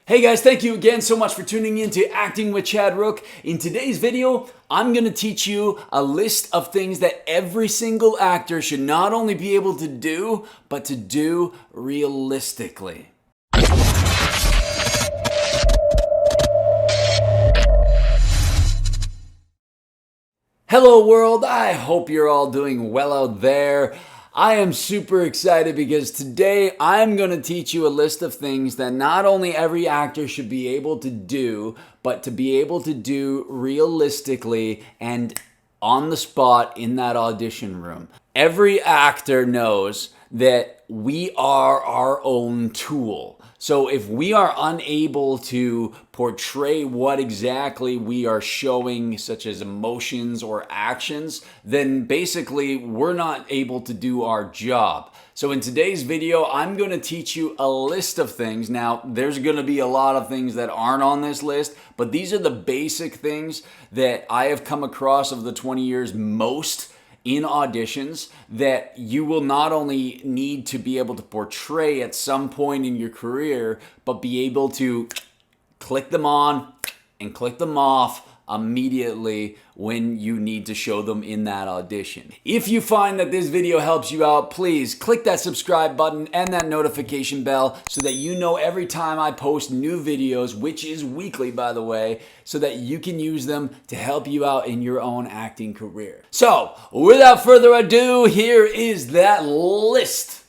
Hey guys, thank you again so much for tuning in to Acting with Chad Rook. In today's video, I'm going to teach you a list of things that every single actor should not only be able to do, but to do realistically. Hello world, I hope you're all doing well out there. I am super excited because today I'm going to teach you a list of things that not only every actor should be able to do, but to be able to do realistically and on the spot in that audition room. Every actor knows that we are our own tool. So if we are unable to portray what exactly we are showing, such as emotions or actions, then basically we're not able to do our job. So in today's video, I'm going to teach you a list of things. Now, there's going to be a lot of things that aren't on this list, but these are the basic things that I have come across over the 20 years most in auditions that you will not only need to be able to portray at some point in your career, but be able to click them on and click them off immediately when you need to show them in that audition. If you find that this video helps you out, please click that subscribe button and that notification bell so that you know every time I post new videos, which is weekly by the way, so that you can use them to help you out in your own acting career. So, without further ado, here is that list.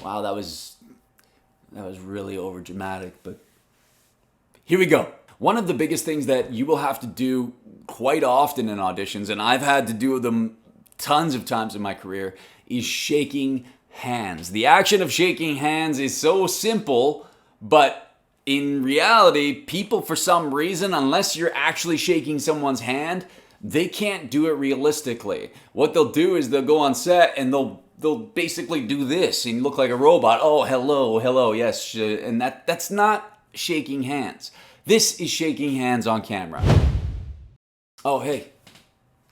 Wow, that was really over dramatic, but here we go. One of the biggest things that you will have to do quite often in auditions, and I've had to do them tons of times in my career, is shaking hands. The action of shaking hands is so simple, but in reality, people for some reason, unless you're actually shaking someone's hand, they can't do it realistically. What they'll do is they'll go on set and they'll basically do this and look like a robot. Oh, hello, yes, and that's not shaking hands. This is shaking hands on camera. Oh, hey,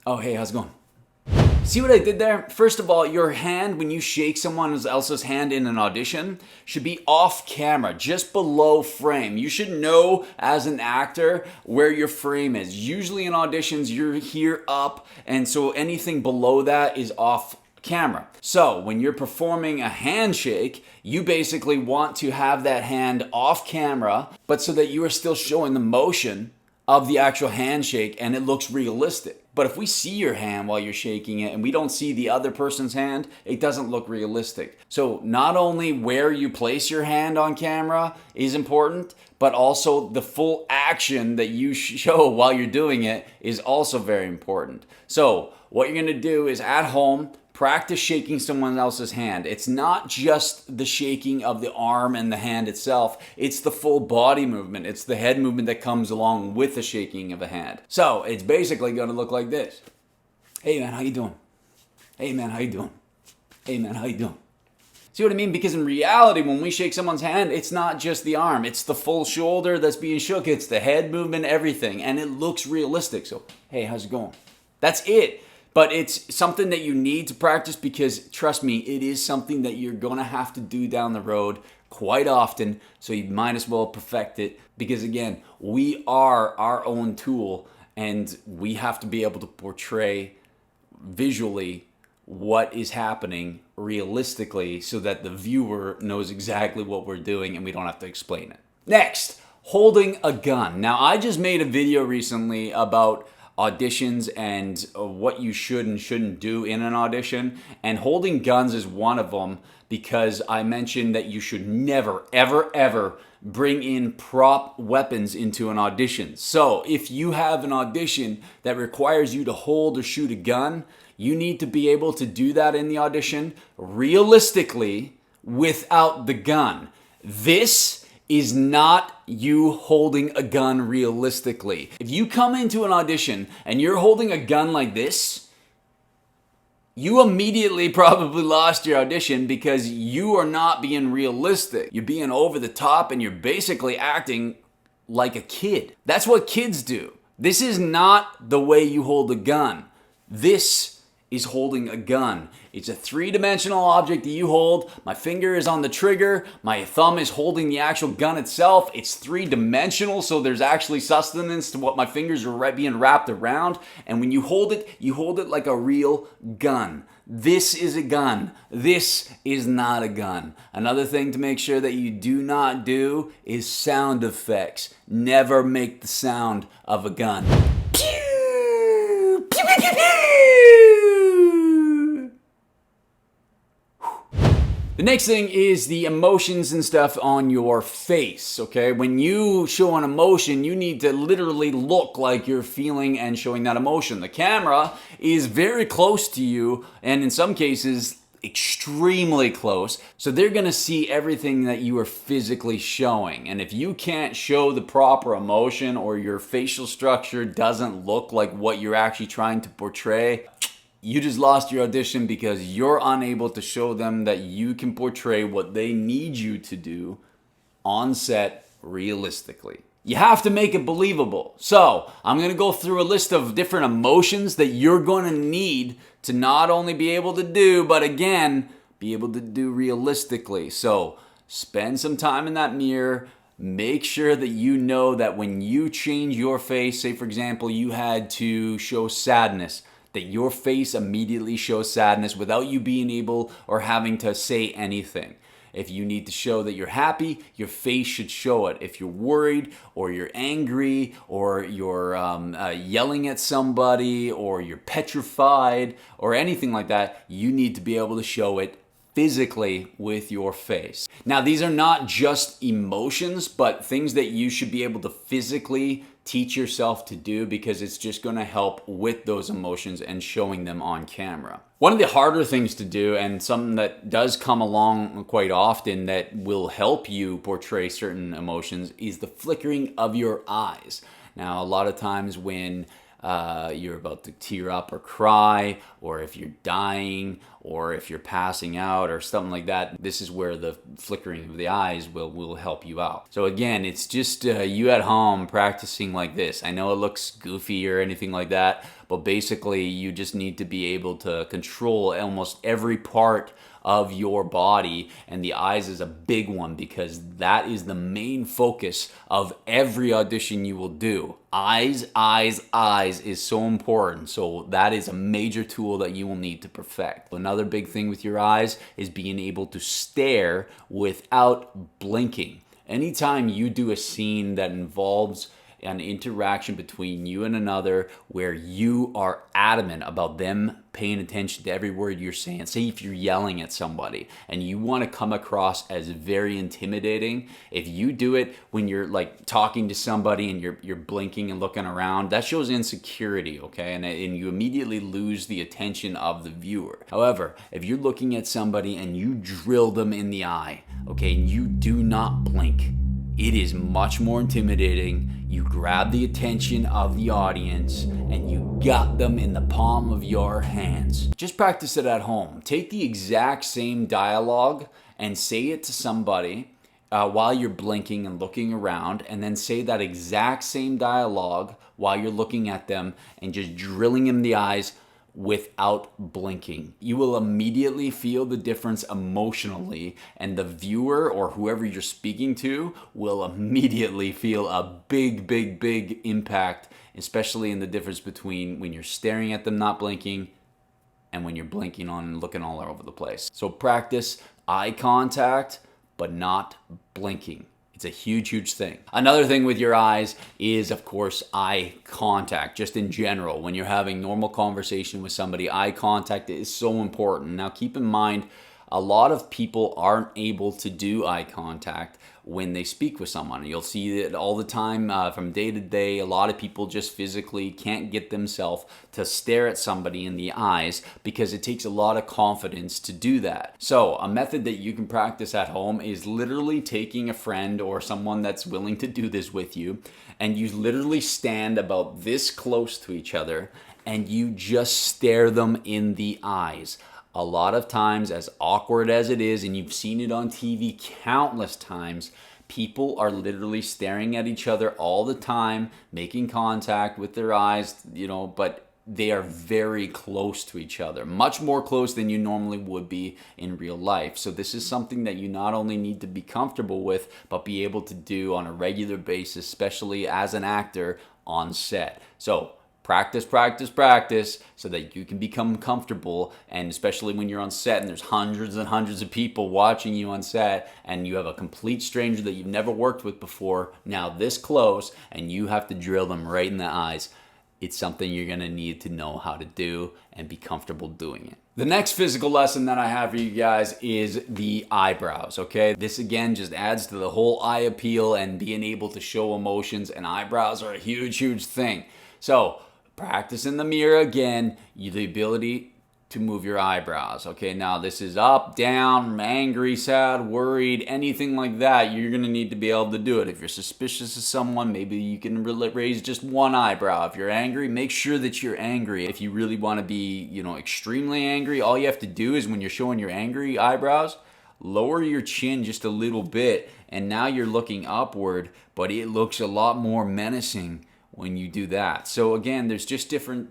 how's it going? See what I did there? First of all, your hand, when you shake someone else's hand in an audition, should be off camera, just below frame. You should know as an actor where your frame is. Usually in auditions, you're here up, and so anything below that is off camera. So when you're performing a handshake, you basically want to have that hand off camera, but so that you are still showing the motion of the actual handshake and it looks realistic. But if we see your hand while you're shaking it and we don't see the other person's hand, it doesn't look realistic. So not only where you place your hand on camera is important, but also the full action that you show while you're doing it is also very important. So what you're gonna do is at home, practice shaking someone else's hand. It's not just the shaking of the arm and the hand itself. It's the full body movement. It's the head movement that comes along with the shaking of a hand. So it's basically going to look like this. Hey man, how you doing? Hey man, how you doing? Hey man, how you doing? See what I mean? Because in reality, when we shake someone's hand, it's not just the arm. It's the full shoulder that's being shook. It's the head movement, everything. And it looks realistic. So, hey, how's it going? That's it. But it's something that you need to practice because, trust me, it is something that you're going to have to do down the road quite often. So you might as well perfect it because, again, we are our own tool and we have to be able to portray visually what is happening realistically so that the viewer knows exactly what we're doing and we don't have to explain it. Next, holding a gun. Now, I just made a video recently about auditions and what you should and shouldn't do in an audition, and holding guns is one of them because I mentioned that you should never, ever bring in prop weapons into an audition. So if you have an audition that requires you to hold or shoot a gun, you need to be able to do that in the audition realistically without the gun. This is not you holding a gun realistically. If you come into an audition and you're holding a gun like this, you immediately probably lost your audition because you are not being realistic. You're being over the top and you're basically acting like a kid. That's what kids do. This is not the way you hold a gun. This is holding a gun. It's a three-dimensional object that you hold. My finger is on the trigger. My thumb is holding the actual gun itself. It's three-dimensional, so there's actually sustenance to what my fingers are being wrapped around. And when you hold it like a real gun. This is a gun. This is not a gun. Another thing to make sure that you do not do is sound effects. Never make the sound of a gun. Pew! Pew, pew, pew, pew! The next thing is the emotions and stuff on your face, okay? When you show an emotion, you need to literally look like you're feeling and showing that emotion. The camera is very close to you, and in some cases, extremely close. So they're gonna see everything that you are physically showing. And if you can't show the proper emotion or your facial structure doesn't look like what you're actually trying to portray, you just lost your audition because you're unable to show them that you can portray what they need you to do on set realistically. You have to make it believable. So I'm going to go through a list of different emotions that you're going to need to not only be able to do, but again, be able to do realistically. So spend some time in that mirror. Make sure that you know that when you change your face, say for example, you had to show sadness, that your face immediately shows sadness without you being able or having to say anything. If you need to show that you're happy, your face should show it. If you're worried or you're angry or you're yelling at somebody or you're petrified or anything like that, you need to be able to show it physically with your face. Now, these are not just emotions, but things that you should be able to physically teach yourself to do because it's just going to help with those emotions and showing them on camera. One of the harder things to do, and something that does come along quite often that will help you portray certain emotions, is the flickering of your eyes. Now, a lot of times when you're about to tear up or cry, or if you're dying, or if you're passing out or something like that, this is where the flickering of the eyes will help you out. So again, it's just you at home practicing like this. I know it looks goofy or anything like that, but basically you just need to be able to control almost every part of your body, and the eyes is a big one because that is the main focus of every audition you will do. Eyes is so important. So that is a major tool that you will need to perfect. Another big thing with your eyes is being able to stare without blinking. Anytime you do a scene that involves an interaction between you and another where you are adamant about them paying attention to every word you're saying. Say if you're yelling at somebody and you want to come across as very intimidating, if you do it when you're like talking to somebody and you're blinking and looking around, that shows insecurity, okay? And you immediately lose the attention of the viewer. However, if you're looking at somebody and you drill them in the eye, okay, and you do not blink, it is much more intimidating. You grab the attention of the audience and you got them in the palm of your hands. Just practice it at home. Take the exact same dialogue and say it to somebody while you're blinking and looking around, and then say that exact same dialogue while you're looking at them and just drilling them in the eyes without blinking. You will immediately feel the difference emotionally, and the viewer or whoever you're speaking to will immediately feel a big impact, especially in the difference between when you're staring at them not blinking and when you're blinking on and looking all over the place. So practice eye contact, but not blinking. It's a huge thing. Another thing with your eyes is, of course, eye contact. Just in general, when you're having normal conversation with somebody, eye contact is so important. Now, keep in mind, a lot of people aren't able to do eye contact when they speak with someone. You'll see it all the time from day to day. A lot of people just physically can't get themselves to stare at somebody in the eyes because it takes a lot of confidence to do that. So a method that you can practice at home is literally taking a friend or someone that's willing to do this with you, and you literally stand about this close to each other and you just stare them in the eyes. A lot of times, as awkward as it is, and you've seen it on TV countless times, people are literally staring at each other all the time, making contact with their eyes, but they are very close to each other, much more close than you normally would be in real life. So this is something that you not only need to be comfortable with, but be able to do on a regular basis, especially as an actor on set. So practice, practice, practice so that you can become comfortable. And especially when you're on set and there's hundreds and hundreds of people watching you on set and you have a complete stranger that you've never worked with before, now this close, and you have to drill them right in the eyes. It's something you're going to need to know how to do and be comfortable doing it. The next physical lesson that I have for you guys is the eyebrows, okay? This again just adds to the whole eye appeal and being able to show emotions, and eyebrows are a huge, huge thing. So practice in the mirror again, the ability to move your eyebrows, okay? Now this is up, down, angry, sad, worried, anything like that. You're gonna need to be able to do it. If you're suspicious of someone, maybe you can raise just one eyebrow. If you're angry, make sure that you're angry. If you really wanna be, extremely angry, all you have to do is when you're showing your angry eyebrows, lower your chin just a little bit, and now you're looking upward, but it looks a lot more menacing when you do that. So again, there's just different,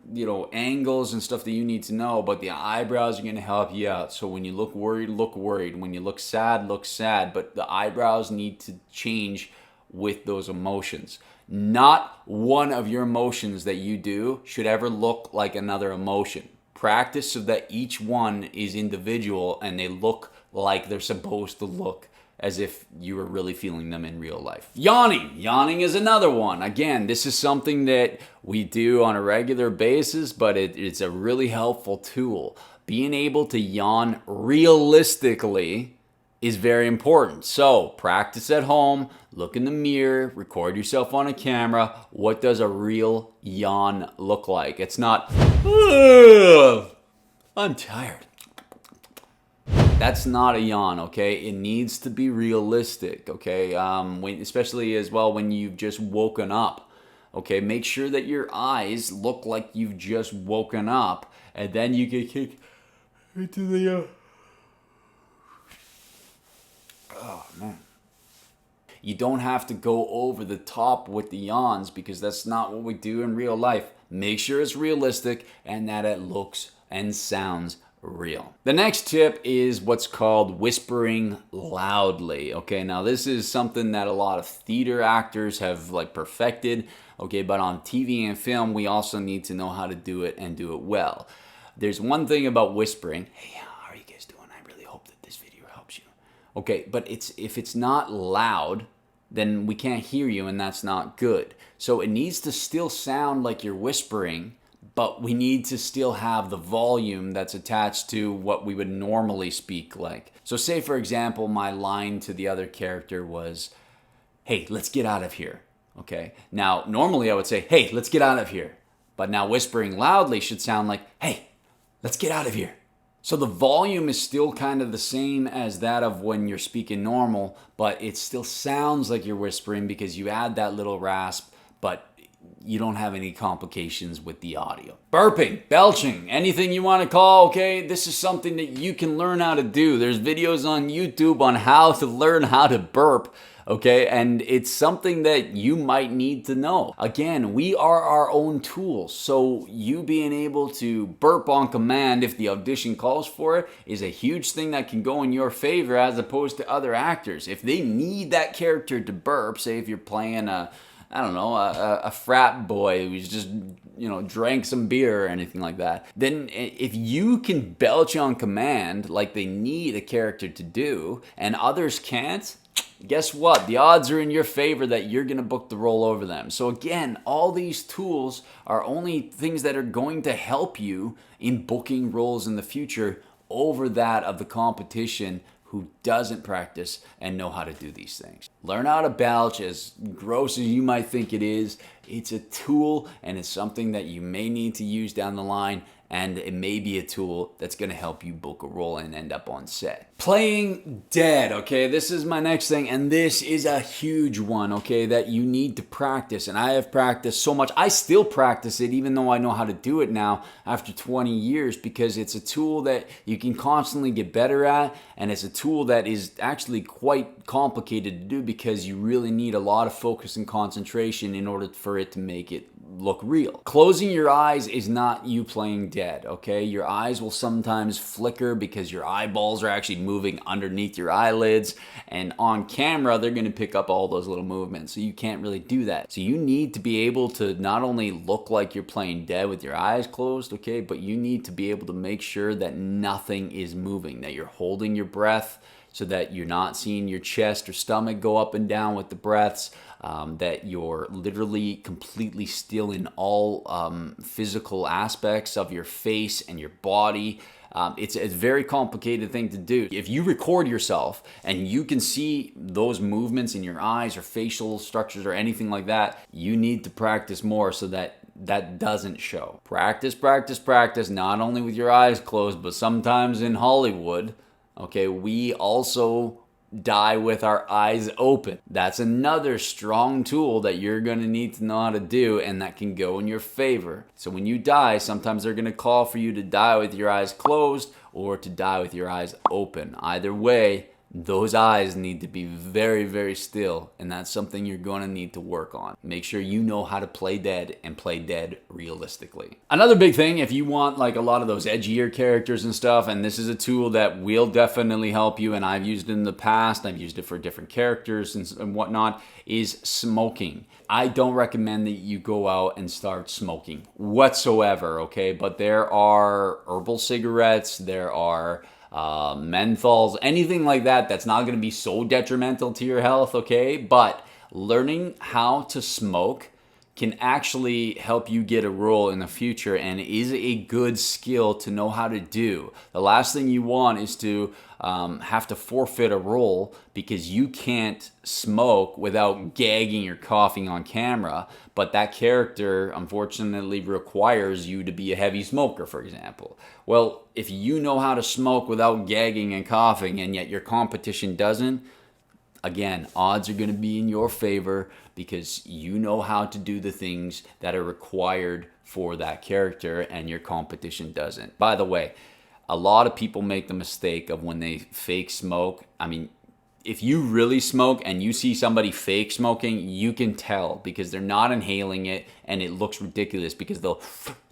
angles and stuff that you need to know, but the eyebrows are going to help you out. So when you look worried, look worried. When you look sad, but the eyebrows need to change with those emotions. Not one of your emotions that you do should ever look like another emotion. Practice so that each one is individual and they look like they're supposed to look, as if you were really feeling them in real life. Yawning. Yawning is another one. Again, this is something that we do on a regular basis, but it's a really helpful tool. Being able to yawn realistically is very important. So practice at home, look in the mirror, record yourself on a camera. What does a real yawn look like? It's not, I'm tired. That's not a yawn, okay? It needs to be realistic, okay? Especially as well when you've just woken up, okay? Make sure that your eyes look like you've just woken up, and then you can kick into the... Oh, man. You don't have to go over the top with the yawns because that's not what we do in real life. Make sure it's realistic and that it looks and sounds real. The next tip is what's called whispering loudly. Okay, now this is something that a lot of theater actors have perfected. Okay, but on TV and film, we also need to know how to do it and do it well. There's one thing about whispering. Hey, how are you guys doing? I really hope that this video helps you. Okay, but if it's not loud, then we can't hear you, and that's not good. So it needs to still sound like you're whispering, but we need to still have the volume that's attached to what we would normally speak like. So say, for example, my line to the other character was, hey, let's get out of here. Okay. Now, normally I would say, hey, let's get out of here. But now whispering loudly should sound like, hey, let's get out of here. So the volume is still kind of the same as that of when you're speaking normal, but it still sounds like you're whispering because you add that little rasp, but you don't have any complications with the audio. Burping, belching, anything you want to call, okay? This is something that you can learn how to do. There's videos on YouTube on how to learn how to burp, okay? And it's something that you might need to know. Again, we are our own tools. So you being able to burp on command if the audition calls for it is a huge thing that can go in your favor as opposed to other actors. If they need that character to burp, say if you're playing a frat boy who's just, drank some beer or anything like that, then if you can belch on command like they need a character to do and others can't, guess what? The odds are in your favor that you're going to book the role over them. So again, all these tools are only things that are going to help you in booking roles in the future over that of the competition who doesn't practice and know how to do these things. Learn how to belch, as gross as you might think it is. It's a tool and it's something that you may need to use down the line, and it may be a tool that's going to help you book a role and end up on set. Playing dead, okay? This is my next thing, and this is a huge one, okay, that you need to practice. And I have practiced so much. I still practice it even though I know how to do it now after 20 years because it's a tool that you can constantly get better at, and it's a tool that is actually quite complicated to do because you really need a lot of focus and concentration in order for it to make it look real. Closing your eyes is not you playing dead, okay? Your eyes will sometimes flicker because your eyeballs are actually moving underneath your eyelids, and on camera, they're gonna pick up all those little movements, so you can't really do that. So you need to be able to not only look like you're playing dead with your eyes closed, okay, but you need to be able to make sure that nothing is moving, that you're holding your breath, so that you're not seeing your chest or stomach go up and down with the breaths, that you're literally completely still in all physical aspects of your face and your body. It's a very complicated thing to do. If you record yourself and you can see those movements in your eyes or facial structures or anything like that, you need to practice more so that that doesn't show. Practice, practice, practice, not only with your eyes closed, but sometimes in Hollywood, okay, we also die with our eyes open. That's another strong tool that you're going to need to know how to do, and that can go in your favor. So when you die, sometimes they're going to call for you to die with your eyes closed or to die with your eyes open. Either way, those eyes need to be very, very still, and that's something you're going to need to work on. Make sure you know how to play dead and play dead realistically. Another big thing, if you want like a lot of those edgier characters and stuff, and this is a tool that will definitely help you, and I've used it in the past, I've used it for different characters and whatnot, is smoking. I don't recommend that you go out and start smoking whatsoever, okay? But there are herbal cigarettes, there are menthols, anything like that that's not going to be so detrimental to your health, okay? But learning how to smoke can actually help you get a role in the future and is a good skill to know how to do. The last thing you want is to have to forfeit a role because you can't smoke without gagging or coughing on camera, but that character unfortunately requires you to be a heavy smoker, for example. Well, if you know how to smoke without gagging and coughing and yet your competition doesn't, again, odds are going to be in your favor because you know how to do the things that are required for that character and your competition doesn't. By the way, a lot of people make the mistake of when they fake smoke. I mean, if you really smoke and you see somebody fake smoking, you can tell because they're not inhaling it and it looks ridiculous because they'll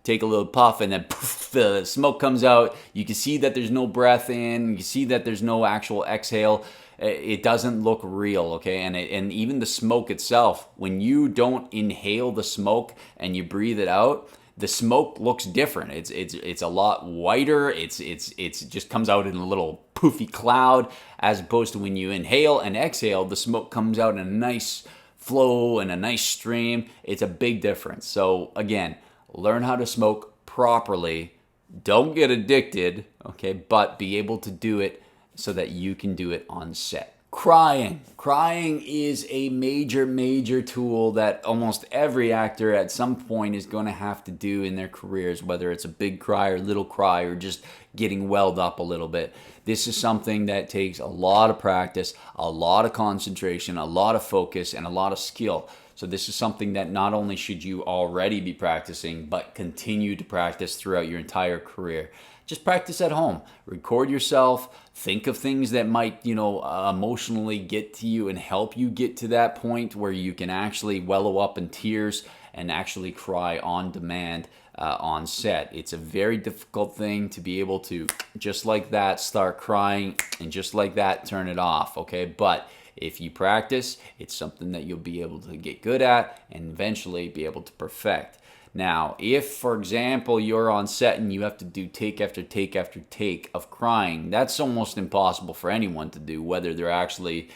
take a little puff and then poof, the smoke comes out. You can see that there's no breath in. You can see that there's no actual exhale. It doesn't look real, okay? And even the smoke itself, when you don't inhale the smoke and you breathe it out, the smoke looks different. It's a lot whiter. It's just comes out in a little poofy cloud, as opposed to when you inhale and exhale, the smoke comes out in a nice flow and a nice stream. It's a big difference. So again, learn how to smoke properly. Don't get addicted, okay? But be able to do it so that you can do it on set. Crying. Crying is a major tool that almost every actor at some point is going to have to do in their careers, whether it's a big cry or little cry or just getting welled up a little bit. This is something that takes a lot of practice, a lot of concentration, a lot of focus, and a lot of skill. So this is something that not only should you already be practicing, but continue to practice throughout your entire career. Just practice at home. Record yourself. Think of things that might, emotionally get to you and help you get to that point where you can actually wallow up in tears and actually cry on demand on set. It's a very difficult thing to be able to just like that start crying and just like that turn it off, okay? But if you practice, it's something that you'll be able to get good at and eventually be able to perfect. Now, if, for example, you're on set and you have to do take after take after take of crying, that's almost impossible for anyone to do, whether they're actually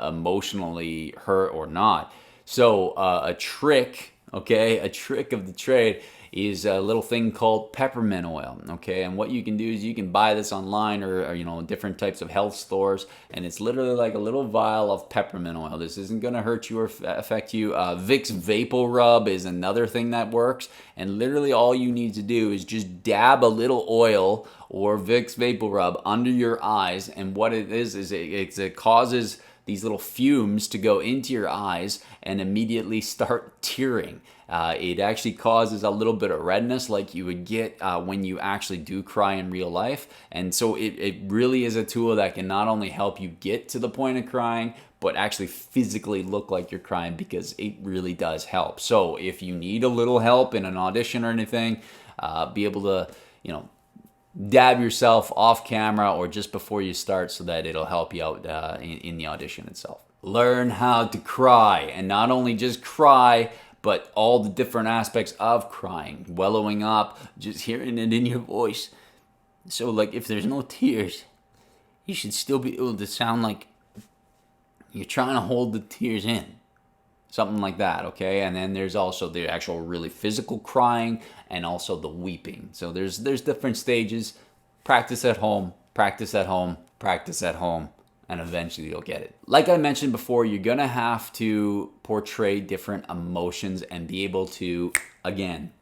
emotionally hurt or not. So a trick of the trade is a little thing called peppermint oil, okay? And what you can do is you can buy this online or different types of health stores, and it's literally like a little vial of peppermint oil. This isn't going to hurt you or affect you. Vicks Vapor Rub is another thing that works, and literally all you need to do is just dab a little oil or Vicks Vapor Rub under your eyes, and what it is it causes these little fumes to go into your eyes and immediately start tearing. It actually causes a little bit of redness like you would get when you actually do cry in real life. And so it really is a tool that can not only help you get to the point of crying, but actually physically look like you're crying, because it really does help. So if you need a little help in an audition or anything, be able to, dab yourself off camera or just before you start, so that it'll help you out in the audition itself. Learn how to cry, and not only just cry, but all the different aspects of crying. Wellowing up, just hearing it in your voice. So like if there's no tears, you should still be able to sound like you're trying to hold the tears in. Something like that, okay? And then there's also the actual really physical crying, and also the weeping. So there's different stages. Practice at home, practice at home, practice at home, and eventually you'll get it. Like I mentioned before, you're gonna have to portray different emotions and be able to, again,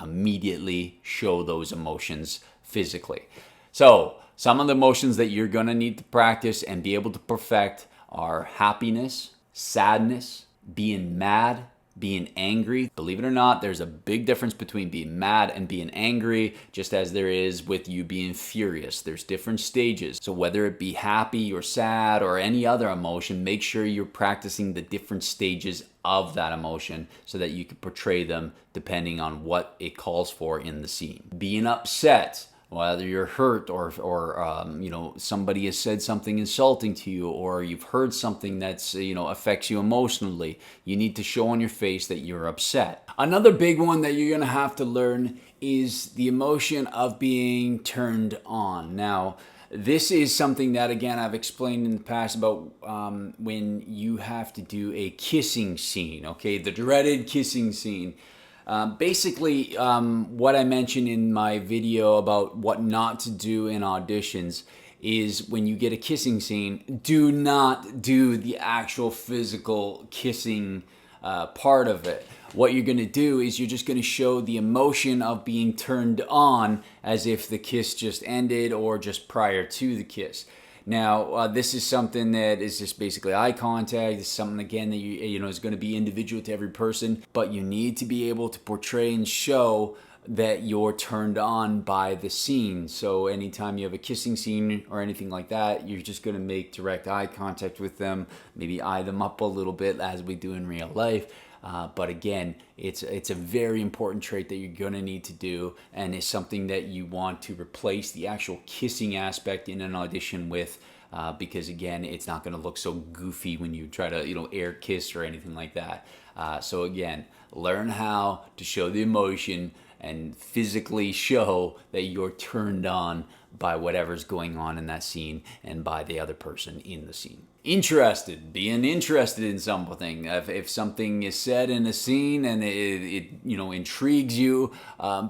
immediately show those emotions physically. So some of the emotions that you're gonna need to practice and be able to perfect are happiness, sadness, being mad, being angry. Believe it or not, there's a big difference between being mad and being angry, just as there is with you being furious. There's different stages. So whether it be happy or sad or any other emotion, make sure you're practicing the different stages of that emotion so that you can portray them depending on what it calls for in the scene. Being upset, whether you're hurt or somebody has said something insulting to you, or you've heard something that's affects you emotionally, you need to show on your face that you're upset. Another big one that you're gonna have to learn is the emotion of being turned on. Now, this is something that, again, I've explained in the past about when you have to do a kissing scene, okay? The dreaded kissing scene. Basically, what I mentioned in my video about what not to do in auditions is when you get a kissing scene, do not do the actual physical kissing part of it. What you're going to do is you're just going to show the emotion of being turned on as if the kiss just ended or just prior to the kiss. Now, this is something that is just basically eye contact. It's something, again, that is going to be individual to every person, but you need to be able to portray and show that you're turned on by the scene. So anytime you have a kissing scene or anything like that, you're just going to make direct eye contact with them, maybe eye them up a little bit as we do in real life. But again, it's a very important trait that you're going to need to do, and it's something that you want to replace the actual kissing aspect in an audition with, because again, it's not going to look so goofy when you try to air kiss or anything like that. So again, learn how to show the emotion and physically show that you're turned on by whatever's going on in that scene and by the other person in the scene. Being interested in something. If something is said in a scene and it intrigues you,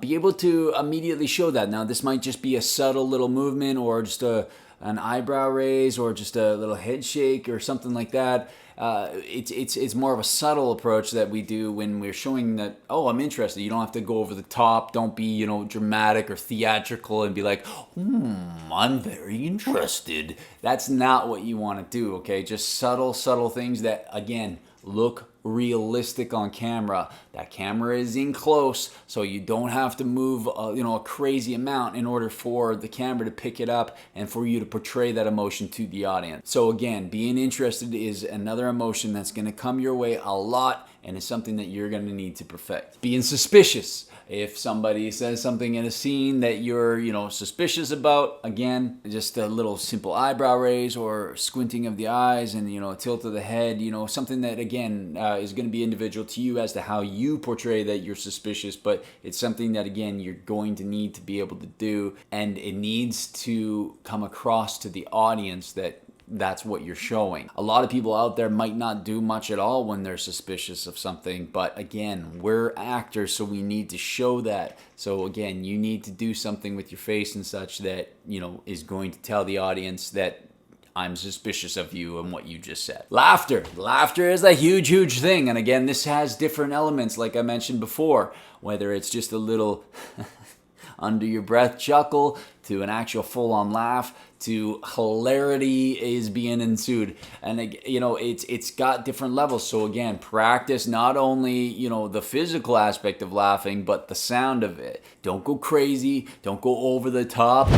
be able to immediately show that. Now, this might just be a subtle little movement, or just an eyebrow raise, or just a little head shake or something like that. It's more of a subtle approach that we do when we're showing that, oh, I'm interested. You don't have to go over the top. Don't be, dramatic or theatrical and be like, I'm very interested. That's not what you want to do, okay? Just subtle things that, again, look realistic on camera. That camera is in close, so you don't have to move a crazy amount in order for the camera to pick it up and for you to portray that emotion to the audience. So again, being interested is another emotion that's going to come your way a lot, and it's something that you're going to need to perfect. Being suspicious. If somebody says something in a scene that you're, suspicious about, again, just a little simple eyebrow raise or squinting of the eyes and, a tilt of the head, something that, again, is going to be individual to you as to how you portray that you're suspicious, but it's something that, again, you're going to need to be able to do, and it needs to come across to the audience that that's what you're showing. A lot of people out there might not do much at all when they're suspicious of something, but again, we're actors, so we need to show that. So again, you need to do something with your face and such that, is going to tell the audience that I'm suspicious of you and what you just said. Laughter. Laughter is a huge thing. And again, this has different elements, like I mentioned before, whether it's just a little under your breath chuckle to an actual full-on laugh to hilarity is being ensued. And it's got different levels. So again, practice not only the physical aspect of laughing, but the sound of it. Don't go crazy, don't go over the top.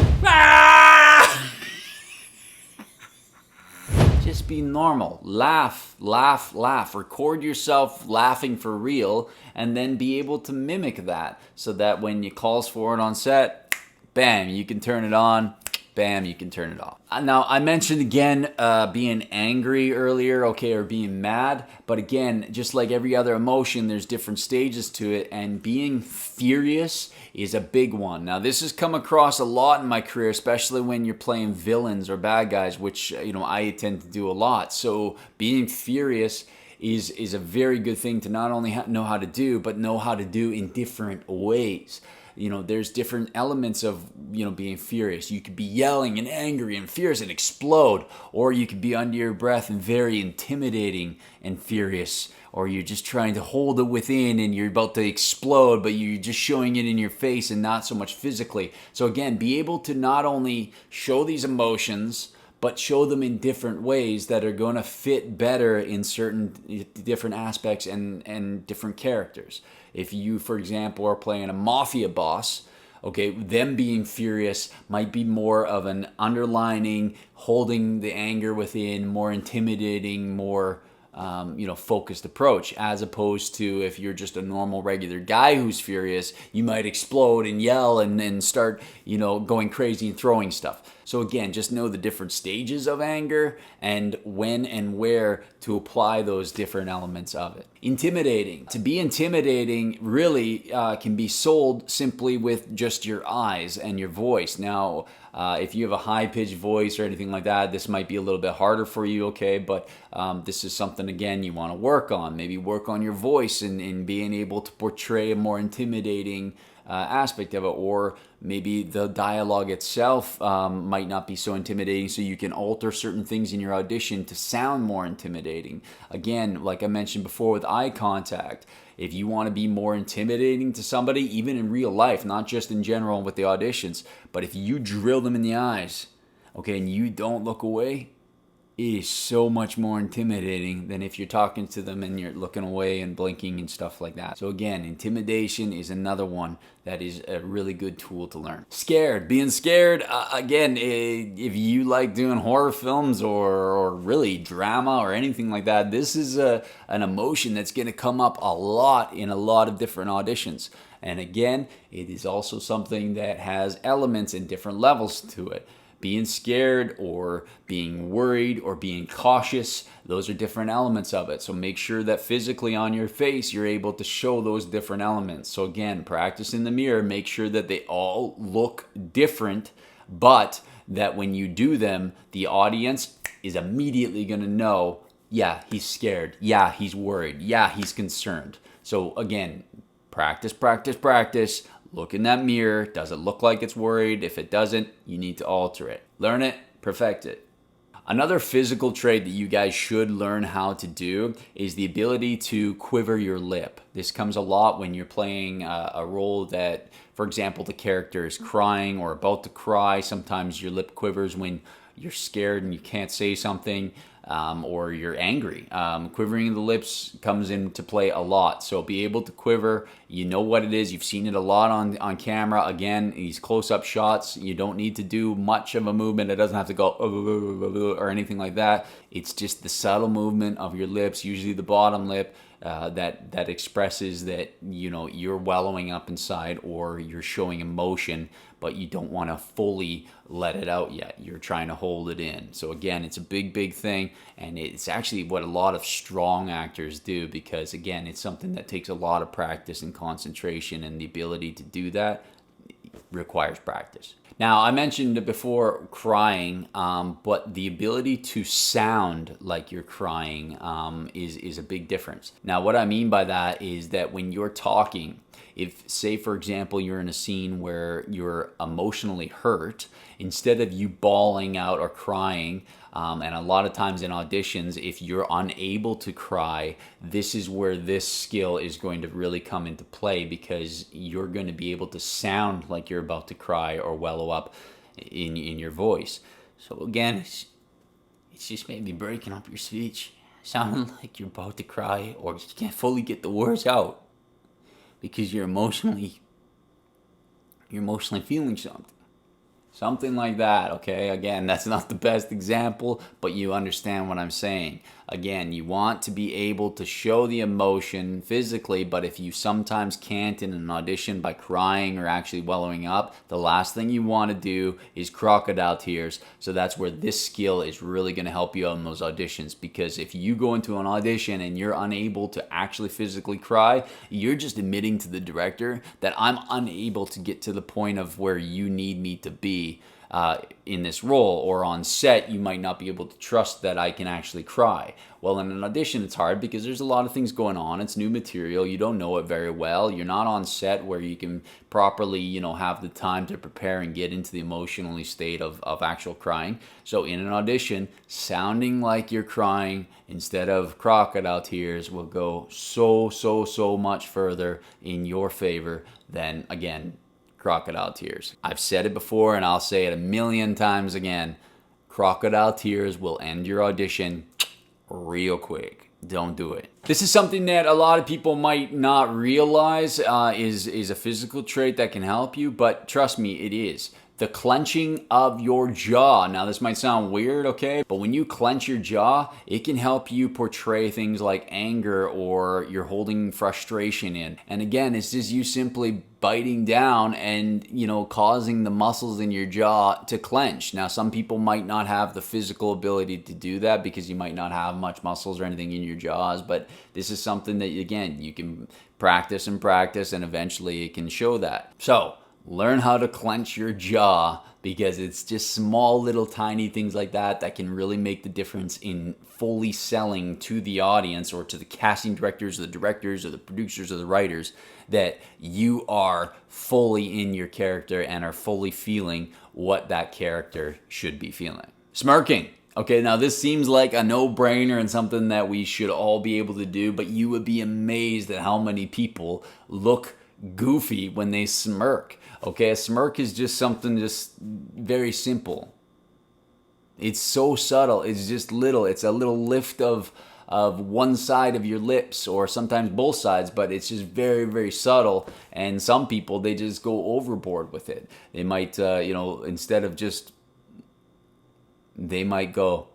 just be normal. Laugh, laugh, laugh. Record yourself laughing for real, and then be able to mimic that so that when you calls for it on set, bam, you can turn it on. Bam, you can turn it off. Now, I mentioned again being angry earlier, okay, or being mad. But again, just like every other emotion, there's different stages to it. And being furious is a big one. Now, this has come across a lot in my career, especially when you're playing villains or bad guys, which, I tend to do a lot. So being furious is a very good thing to not only know how to do, but know how to do in different ways. There's different elements of, being furious. You could be yelling and angry and fierce and explode, or you could be under your breath and very intimidating and furious, or you're just trying to hold it within and you're about to explode, but you're just showing it in your face and not so much physically. So again, be able to not only show these emotions, but show them in different ways that are going to fit better in certain different aspects and different characters. If you, for example, are playing a mafia boss, okay, them being furious might be more of an underlining, holding the anger within, more intimidating, more focused approach, as opposed to if you're just a normal regular guy who's furious, you might explode and yell and start, going crazy and throwing stuff. So again, just know the different stages of anger and when and where to apply those different elements of it. Intimidating. To be intimidating really can be sold simply with just your eyes and your voice. Now, if you have a high-pitched voice or anything like that, this might be a little bit harder for you, okay? But this is something, again, you want to work on. Maybe work on your voice and being able to portray a more intimidating aspect of it, or maybe the dialogue itself might not be so intimidating, so you can alter certain things in your audition to sound more intimidating. Again, like I mentioned before with eye contact, if you want to be more intimidating to somebody, even in real life, not just in general with the auditions, but if you drill them in the eyes, okay, and you don't look away, it is so much more intimidating than if you're talking to them and you're looking away and blinking and stuff like that. So again, intimidation is another one that is a really good tool to learn. Scared. Being scared, again, if you like doing horror films or really drama or anything like that, this is an emotion that's going to come up a lot in a lot of different auditions. And again, it is also something that has elements and different levels to it. Being scared or being worried or being cautious, those are different elements of it. So make sure that physically on your face, you're able to show those different elements. So again, practice in the mirror, make sure that they all look different, but that when you do them, the audience is immediately going to know, yeah, he's scared. Yeah, he's worried. Yeah, he's concerned. So again, practice, practice, practice. Look in that mirror. Does it look like it's worried? If it doesn't, you need to alter it. Learn it, perfect it. Another physical trait that you guys should learn how to do is the ability to quiver your lip. This comes a lot when you're playing a role that, for example, the character is crying or about to cry. Sometimes your lip quivers when you're scared and you can't say something. Or you're angry. Quivering the lips comes into play a lot. So be able to quiver. You know what it is. You've seen it a lot on camera. Again, these close-up shots, you don't need to do much of a movement. It doesn't have to go or anything like that. It's just the subtle movement of your lips, usually the bottom lip, that expresses that you're wallowing up inside or you're showing emotion, but you don't want to fully let it out yet. You're trying to hold it in. So again, it's a big thing, and it's actually what a lot of strong actors do, because again, it's something that takes a lot of practice and concentration, and the ability to do that requires practice. Now, I mentioned before crying, but the ability to sound like you're crying is a big difference. Now, what I mean by that is that when you're talking, if, say, for example, you're in a scene where you're emotionally hurt, instead of you bawling out or crying, and a lot of times in auditions, if you're unable to cry, this is where this skill is going to really come into play, because you're going to be able to sound like you're about to cry or wallow up in your voice. So again, it's just maybe breaking up your speech, sounding like you're about to cry, or you can't fully get the words out because you're emotionally feeling something. Something like that, okay? Again, that's not the best example, but you understand what I'm saying. Again, you want to be able to show the emotion physically, but if you sometimes can't in an audition by crying or actually wellowing up, the last thing you want to do is crocodile tears. So that's where this skill is really going to help you out in those auditions, because if you go into an audition and you're unable to actually physically cry, you're just admitting to the director that I'm unable to get to the point of where you need me to be in this role, or on set you might not be able to trust that I can actually cry. Well, in an audition it's hard because there's a lot of things going on. It's new material, you don't know it very well, you're not on set where you can properly have the time to prepare and get into the emotionally state of actual crying. So in an audition, sounding like you're crying instead of crocodile tears will go so much further in your favor than, again, crocodile tears. I've said it before and I'll say it a million times again. Crocodile tears will end your audition real quick. Don't do it. This is something that a lot of people might not realize is a physical trait that can help you, but trust me, it is. The clenching of your jaw. Now, this might sound weird, okay? But when you clench your jaw, it can help you portray things like anger, or you're holding frustration in. And again, it's just you simply biting down and, causing the muscles in your jaw to clench. Now, some people might not have the physical ability to do that because you might not have much muscles or anything in your jaws, but this is something that, again, you can practice and eventually it can show that. So, learn how to clench your jaw, because it's just small little tiny things like that can really make the difference in fully selling to the audience, or to the casting directors, or the directors, or the producers, or the writers, that you are fully in your character and are fully feeling what that character should be feeling. Smirking. Okay, now this seems like a no-brainer and something that we should all be able to do, but you would be amazed at how many people look goofy when they smirk. Okay, a smirk is just something just very simple. It's so subtle. It's just little. It's a little lift of one side of your lips, or sometimes both sides, but it's just very subtle. And some people, they just go overboard with it. They might, instead of just, they might go,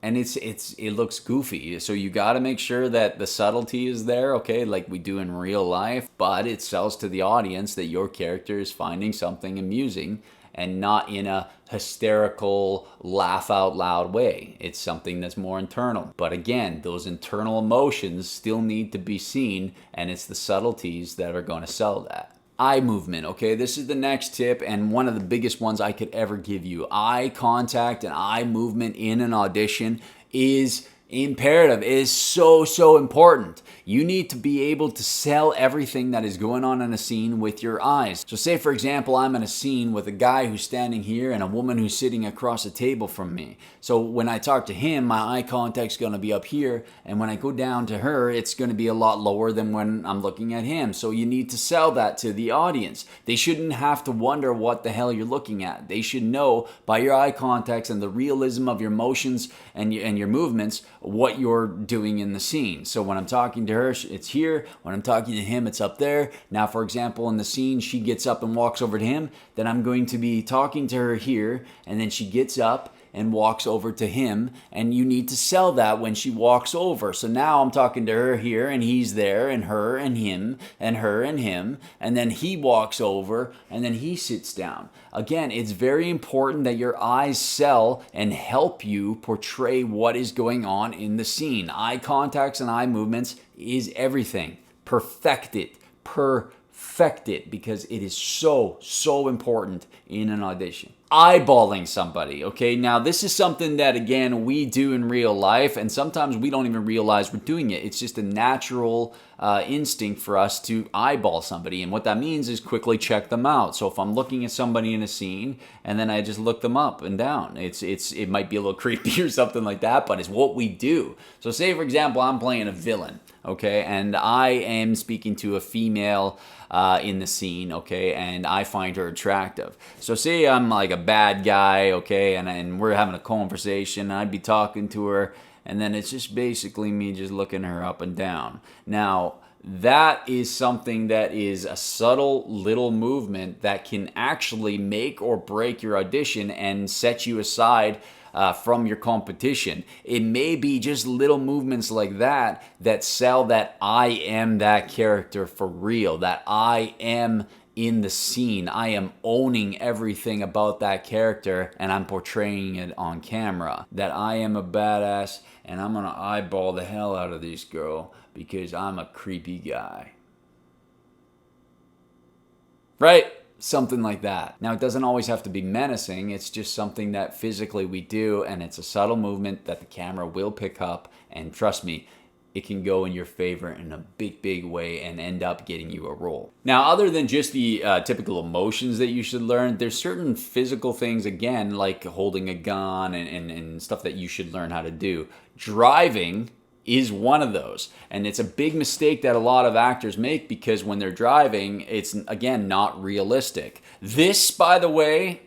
and it looks goofy. So you got to make sure that the subtlety is there, okay, like we do in real life, but it sells to the audience that your character is finding something amusing and not in a hysterical, laugh out loud way. It's something that's more internal. But again, those internal emotions still need to be seen, and it's the subtleties that are going to sell that. Eye movement, okay? This is the next tip, and one of the biggest ones I could ever give you. Eye contact and eye movement in an audition is imperative. It is so important. You need to be able to sell everything that is going on in a scene with your eyes. So say, for example, I'm in a scene with a guy who's standing here and a woman who's sitting across the table from me. So when I talk to him, my eye contact's going to be up here, and when I go down to her, it's going to be a lot lower than when I'm looking at him. So you need to sell that to the audience. They shouldn't have to wonder what the hell you're looking at. They should know by your eye contacts and the realism of your motions and your movements what you're doing in the scene. So when I'm talking to her, it's here. When I'm talking to him, it's up there. Now, for example, in the scene, she gets up and walks over to him. Then I'm going to be talking to her here, and then she gets up and walks over to him, and you need to sell that when she walks over. So now I'm talking to her here, and he's there, and her and him, and her and him, and then he walks over, and then he sits down. Again, it's very important that your eyes sell and help you portray what is going on in the scene. Eye contacts and eye movements is everything. Perfect it. Perfect it, because it is so important in an audition. Eyeballing somebody, okay? Now, this is something that, again, we do in real life, and sometimes we don't even realize we're doing it. It's just a natural instinct for us to eyeball somebody, and what that means is quickly check them out. So if I'm looking at somebody in a scene, and then I just look them up and down, it might be a little creepy or something like that, but it's what we do. So say, for example, I'm playing a villain, okay, and I am speaking to a female in the scene, okay, and I find her attractive. So say I'm like a bad guy, okay, and we're having a conversation, and I'd be talking to her, and then it's just basically me just looking her up and down. Now, that is something that is a subtle little movement that can actually make or break your audition and set you aside from your competition. It may be just little movements like that that sell that I am that character for real, that I am in the scene. I am owning everything about that character and I'm portraying it on camera. That I am a badass and I'm gonna eyeball the hell out of this girl because I'm a creepy guy. Right? Something like that. Now, it doesn't always have to be menacing. It's just something that physically we do, and it's a subtle movement that the camera will pick up. And trust me, it can go in your favor in a big, big way and end up getting you a role. Now, other than just the typical emotions that you should learn, there's certain physical things, again, like holding a gun and stuff that you should learn how to do. Driving is one of those. And it's a big mistake that a lot of actors make because when they're driving, it's, again, not realistic. This, by the way,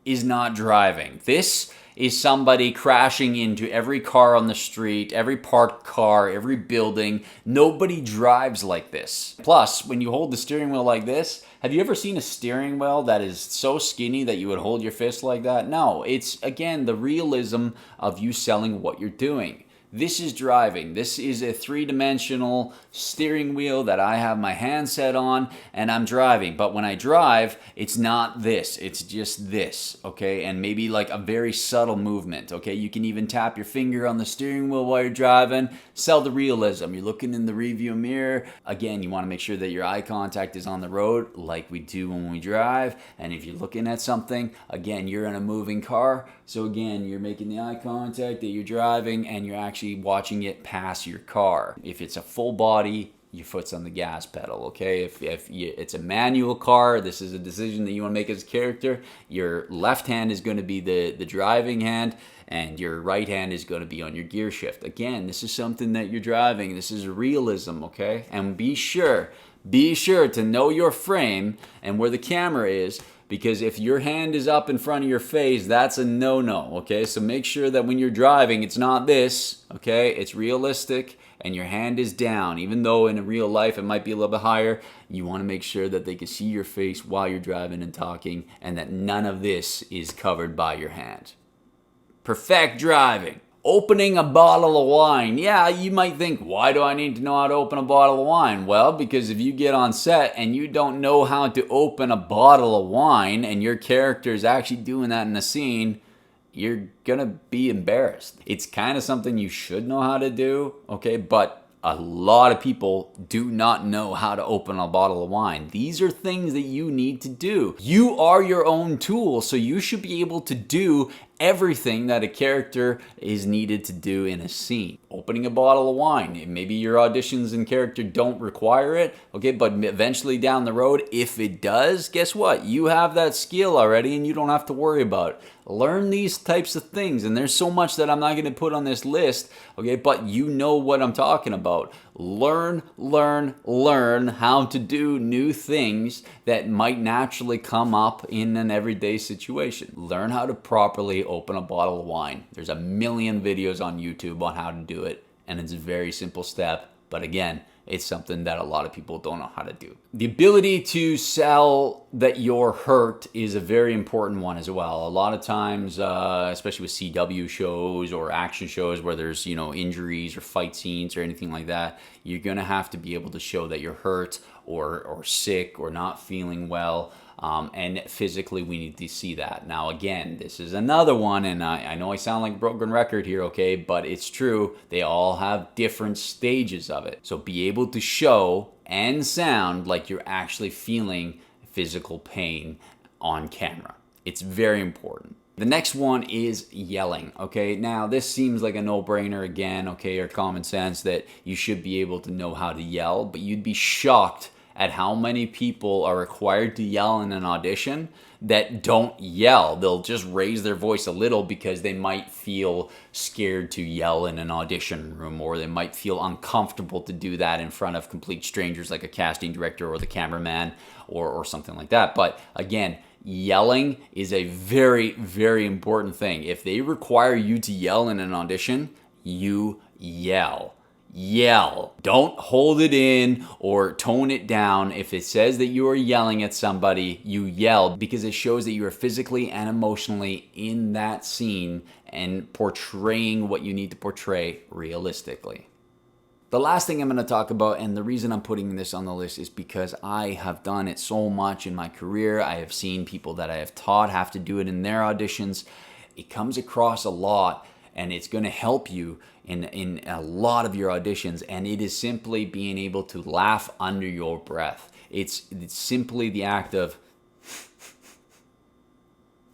is not driving. This is somebody crashing into every car on the street, every parked car, every building. Nobody drives like this. Plus, when you hold the steering wheel like this, have you ever seen a steering wheel that is so skinny that you would hold your fist like that? No, it's, again, the realism of you selling what you're doing. This is driving. This is a three-dimensional steering wheel that I have my handset on and I'm driving. But when I drive, it's not this. It's just this, okay? And maybe like a very subtle movement, okay? You can even tap your finger on the steering wheel while you're driving. Sell the realism. You're looking in the rearview mirror. Again, you want to make sure that your eye contact is on the road like we do when we drive. And if you're looking at something, again, you're in a moving car. So again, you're making the eye contact that you're driving and you're actually watching it pass your car. If it's a full body, your foot's on the gas pedal, okay? If it's a manual car, this is a decision that you want to make as a character, your left hand is going to be the driving hand and your right hand is going to be on your gear shift. Again, this is something that you're driving. This is realism, okay? And be sure to know your frame and where the camera is, because if your hand is up in front of your face, that's a no-no, okay? So make sure that when you're driving, it's not this, okay? It's realistic and your hand is down. Even though in real life it might be a little bit higher, you want to make sure that they can see your face while you're driving and talking and that none of this is covered by your hand. Perfect driving. Opening a bottle of wine. Yeah, you might think, why do I need to know how to open a bottle of wine? Well, because if you get on set and you don't know how to open a bottle of wine and your character is actually doing that in a scene, you're gonna be embarrassed. It's kind of something you should know how to do, okay? But a lot of people do not know how to open a bottle of wine. These are things that you need to do. You are your own tool, so you should be able to do everything that a character is needed to do in a scene. Opening a bottle of wine. Maybe your auditions and character don't require it, okay, but eventually down the road, if it does, guess what? You have that skill already and you don't have to worry about it. Learn these types of things, and there's so much that I'm not going to put on this list, okay, but you know what I'm talking about. Learn how to do new things that might naturally come up in an everyday situation. Learn how to properly open a bottle of wine. There's a million videos on YouTube on how to do it, and it's a very simple step, but again, it's something that a lot of people don't know how to do. The ability to sell that you're hurt is a very important one as well. A lot of times, especially with CW shows or action shows where there's, injuries or fight scenes or anything like that, you're gonna have to be able to show that you're hurt or sick or not feeling well. And physically, we need to see that. Now, again, this is another one, and I know I sound like a broken record here, okay? But it's true. They all have different stages of it. So be able to show and sound like you're actually feeling physical pain on camera. It's very important. The next one is yelling, okay? Now, this seems like a no-brainer again, okay, or common sense that you should be able to know how to yell, but you'd be shocked at how many people are required to yell in an audition that don't yell. They'll just raise their voice a little because they might feel scared to yell in an audition room, or they might feel uncomfortable to do that in front of complete strangers like a casting director or the cameraman or something like that. But again, yelling is a very, very important thing. If they require you to yell in an audition, you yell. yell. Don't hold it in or tone it down. If it says that you are yelling at somebody, you yell, because it shows that you are physically and emotionally in that scene and portraying what you need to portray realistically. The last thing I'm going to talk about, and the reason I'm putting this on the list, is because I have done it so much in my career. I have seen people that I have taught have to do it in their auditions. It comes across a lot, and it's going to help you in a lot of your auditions, and it is simply being able to laugh under your breath. It's simply the act of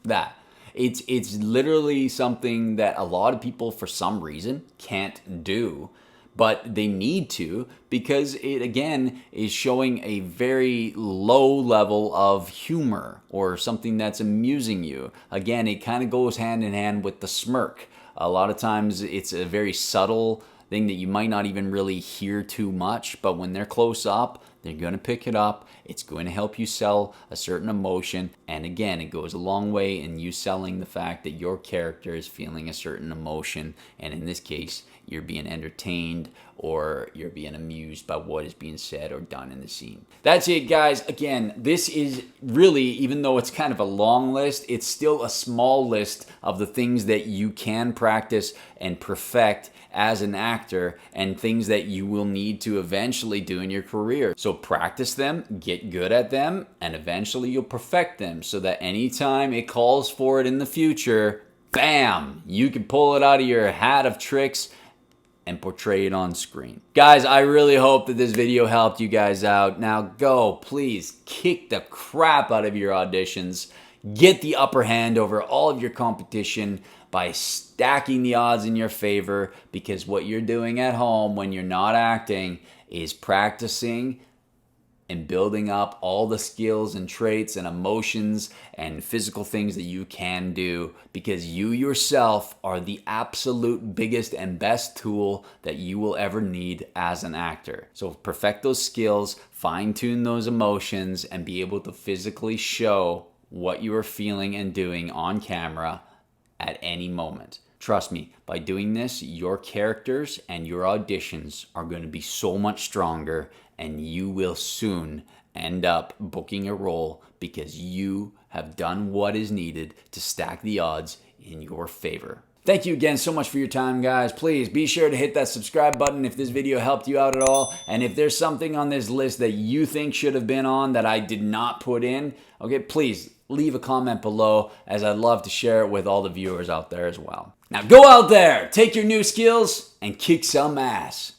that. It's literally something that a lot of people, for some reason, can't do. But they need to, because it, again, is showing a very low level of humor or something that's amusing you. Again, it kind of goes hand in hand with the smirk. A lot of times it's a very subtle thing that you might not even really hear too much, but when they're close up, they're going to pick it up. It's going to help you sell a certain emotion. And again, it goes a long way in you selling the fact that your character is feeling a certain emotion. And in this case, you're being entertained or you're being amused by what is being said or done in the scene. That's it, guys. Again, this is really, even though it's kind of a long list, it's still a small list of the things that you can practice and perfect as an actor and things that you will need to eventually do in your career. So practice them, get good at them, and eventually you'll perfect them so that anytime it calls for it in the future, bam, you can pull it out of your hat of tricks and portray it on screen. Guys, I really hope that this video helped you guys out. Now go, please, kick the crap out of your auditions. Get the upper hand over all of your competition by stacking the odds in your favor, because what you're doing at home when you're not acting is practicing and building up all the skills and traits and emotions and physical things that you can do, because you yourself are the absolute biggest and best tool that you will ever need as an actor. So perfect those skills, fine-tune those emotions, and be able to physically show what you are feeling and doing on camera at any moment. Trust me, by doing this, your characters and your auditions are going to be so much stronger, and you will soon end up booking a role because you have done what is needed to stack the odds in your favor. Thank you again so much for your time, guys. Please be sure to hit that subscribe button if this video helped you out at all. And if there's something on this list that you think should have been on that I did not put in, okay, please leave a comment below, as I'd love to share it with all the viewers out there as well. Now go out there, take your new skills, and kick some ass.